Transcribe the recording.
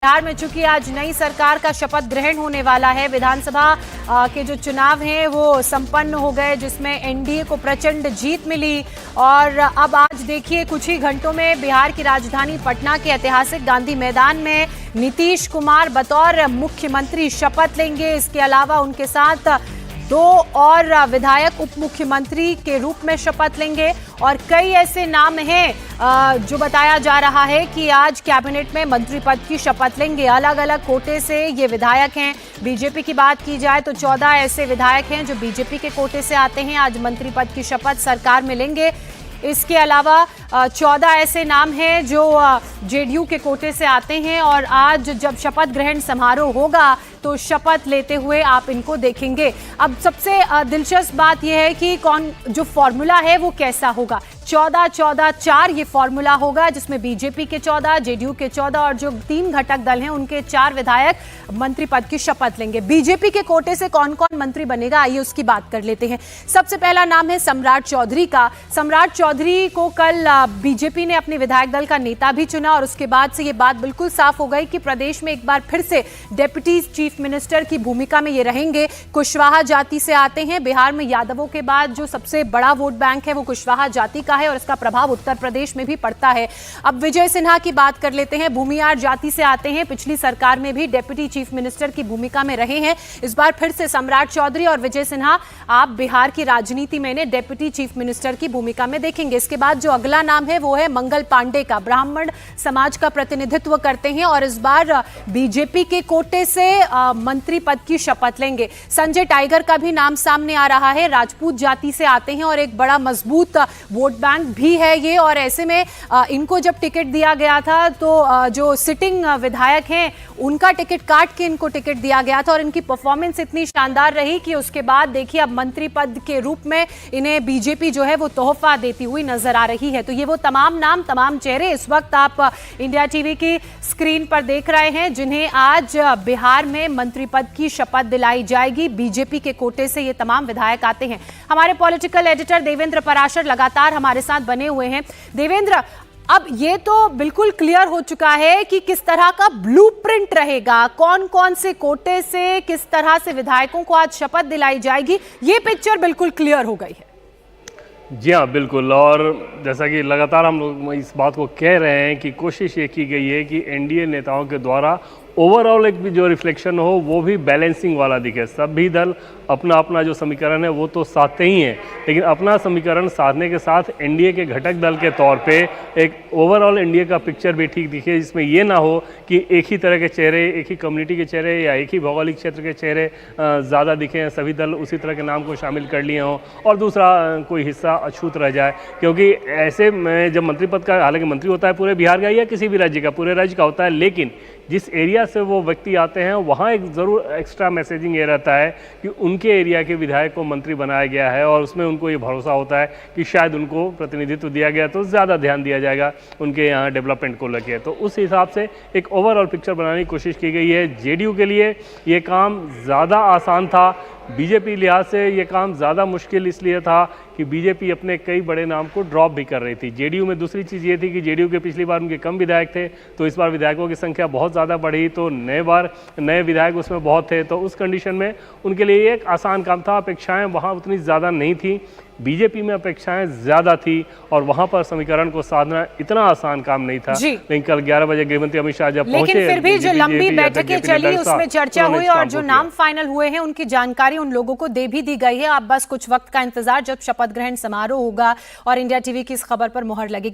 बिहार में चूंकि आज नई सरकार का शपथ ग्रहण होने वाला है, विधानसभा के जो चुनाव हैं वो संपन्न हो गए, जिसमें एनडीए को प्रचंड जीत मिली। और अब आज देखिए कुछ ही घंटों में बिहार की राजधानी पटना के ऐतिहासिक गांधी मैदान में नीतीश कुमार बतौर मुख्यमंत्री शपथ लेंगे। इसके अलावा उनके साथ दो और विधायक उप मुख्यमंत्री के रूप में शपथ लेंगे और कई ऐसे नाम हैं जो बताया जा रहा है कि आज कैबिनेट में मंत्री पद की शपथ लेंगे। अलग अलग कोटे से ये विधायक हैं। बीजेपी की बात की जाए तो 14 ऐसे विधायक हैं जो बीजेपी के कोटे से आते हैं, आज मंत्री पद की शपथ सरकार में लेंगे। इसके अलावा 14 ऐसे नाम हैं जो जेडीयू के कोटे से आते हैं और आज जब शपथ ग्रहण समारोह होगा तो शपथ लेते हुए आप इनको देखेंगे। अब सबसे दिलचस्प बात यह है कि कौन जो फॉर्मूला है वो कैसा होगा। 14-14-4 ये फॉर्मूला होगा, जिसमें बीजेपी के 14, जेडीयू के 14 और जो 3 घटक दल हैं उनके 4 विधायक मंत्री पद की शपथ लेंगे। बीजेपी के कोटे से कौन कौन मंत्री बनेगा, आइए उसकी बात कर लेते हैं। सबसे पहला नाम है सम्राट चौधरी का। सम्राट चौधरी को कल बीजेपी ने अपने विधायक दल का नेता भी चुना और उसके बाद से ये बात बिल्कुल साफ हो गई कि प्रदेश में एक बार फिर से डिप्टी चीफ मिनिस्टर की भूमिका में ये रहेंगे। कुशवाहा जाति से आते हैं। बिहार में यादवों के बाद जो सबसे बड़ा वोट बैंक है वो कुशवाहा जाति का है और इसका प्रभाव उत्तर प्रदेश में भी पड़ता है। अब विजय सिन्हा की बात कर लेते हैं। भूमियार जाति से आते हैं। पिछली सरकार में भी डिप्टी चीफ मिनिस्टर की भूमिका में रहे हैं। इस बार फिर से सम्राट चौधरी और विजय सिन्हा आप बिहार की राजनीति में इन्हें डिप्टी चीफ मिनिस्टर की भूमिका में देखेंगे। इसके बाद जो अगला नाम है वो है मंगल पांडे का। ब्राह्मण समाज का प्रतिनिधित्व करते हैं और इस बार बीजेपी के कोटे से मंत्री पद की शपथ लेंगे। संजय टाइगर का भी नाम सामने आ रहा है। राजपूत जाति से आते हैं और एक बड़ा मजबूत वोट बैंक भी है ये। और ऐसे में इनको जब टिकट दिया गया था तो जो सिटिंग विधायक हैं उनका टिकट काट के इनको टिकट दिया गया था और इनकी परफॉर्मेंस इतनी शानदार रही कि उसके बाद देखिए अब मंत्री पद के रूप में इन्हें बीजेपी जो है वो तोहफा देती हुई नजर आ रही है। तो ये वो तमाम नाम, तमाम चेहरे इस वक्त आप इंडिया टीवी की स्क्रीन पर देख रहे हैं जिन्हें आज बिहार में मंत्री पद की शपथ दिलाई जाएगी। बीजेपी के कोटे से ये तमाम विधायक आते हैं। हमारे पॉलिटिकल एडिटर देवेंद्र पराशर लगातार हमारे साथ बने हुए हैं। देवेंद्र, अब ये तो बिल्कुल क्लियर हो चुका है कि किस तरह का ब्लूप्रिंट रहेगा, कौन कौन से कोटे से किस तरह से विधायकों को आज शपथ दिलाई जाएगी, ये पिक्चर बिल्कुल क्लियर हो गई है। जी हाँ, बिल्कुल। और जैसा कि लगातार हम लोग इस बात को कह रहे हैं कि कोशिश ये की गई है कि एनडीए नेताओं के द्वारा ओवरऑल एक भी जो रिफ्लेक्शन हो वो भी बैलेंसिंग वाला दिखे। सभी दल अपना अपना जो समीकरण है वो तो साधते ही हैं, लेकिन अपना समीकरण साधने के साथ एनडीए के घटक दल के तौर पे एक ओवरऑल एनडीए का पिक्चर भी ठीक दिखे, जिसमें ये ना हो कि एक ही तरह के चेहरे, एक ही कम्युनिटी के चेहरे या एक ही भौगोलिक क्षेत्र के चेहरे ज़्यादा दिखें, सभी दल उसी तरह के नाम को शामिल कर लिए हों और दूसरा कोई हिस्सा अछूत रह जाए। क्योंकि ऐसे में जब मंत्री पद का, हालांकि मंत्री होता है पूरे बिहार का या किसी भी राज्य का, पूरे राज्य का होता है, लेकिन जिस एरिया से वो व्यक्ति आते हैं वहाँ एक ज़रूर एक्स्ट्रा मैसेजिंग ये रहता है कि उनके एरिया के विधायक को मंत्री बनाया गया है और उसमें उनको ये भरोसा होता है कि शायद उनको प्रतिनिधित्व दिया गया तो ज़्यादा ध्यान दिया जाएगा उनके यहाँ डेवलपमेंट को लेके। तो उस हिसाब से एक ओवरऑल पिक्चर बनाने की कोशिश की गई है। जेडीयू के लिए ये काम ज़्यादा आसान था, बीजेपी लिहाज से ये काम ज़्यादा मुश्किल इसलिए था कि बीजेपी अपने कई बड़े नाम को ड्रॉप भी कर रही थी। जेडीयू में दूसरी चीज़ ये थी कि जेडीयू के पिछली बार उनके कम विधायक थे, तो इस बार विधायकों की संख्या बहुत ज़्यादा बढ़ी, तो नए विधायक उसमें बहुत थे। तो उस कंडीशन में उनके लिए एक आसान काम था। अपेक्षाएं वहाँ उतनी ज़्यादा नहीं थी, बीजेपी में अपेक्षाएं ज़्यादा थी और वहाँ पर समीकरण को साधना इतना आसान काम नहीं था। लेकिन कल 11 बजे गृहमंत्री अमित शाह जब पहुंचे, लेकिन फिर भी जो लंबी बैठकें चली उसमें चर्चा हुई और जो नाम फाइनल हुए हैं उनकी जानकारी उन लोगों को दे भी दी गई है। अब बस कुछ वक्त का इंतजार, जब शपथ ग्रहण समारोह होगा और इंडिया टीवी की इस खबर पर मुहर लगेगी।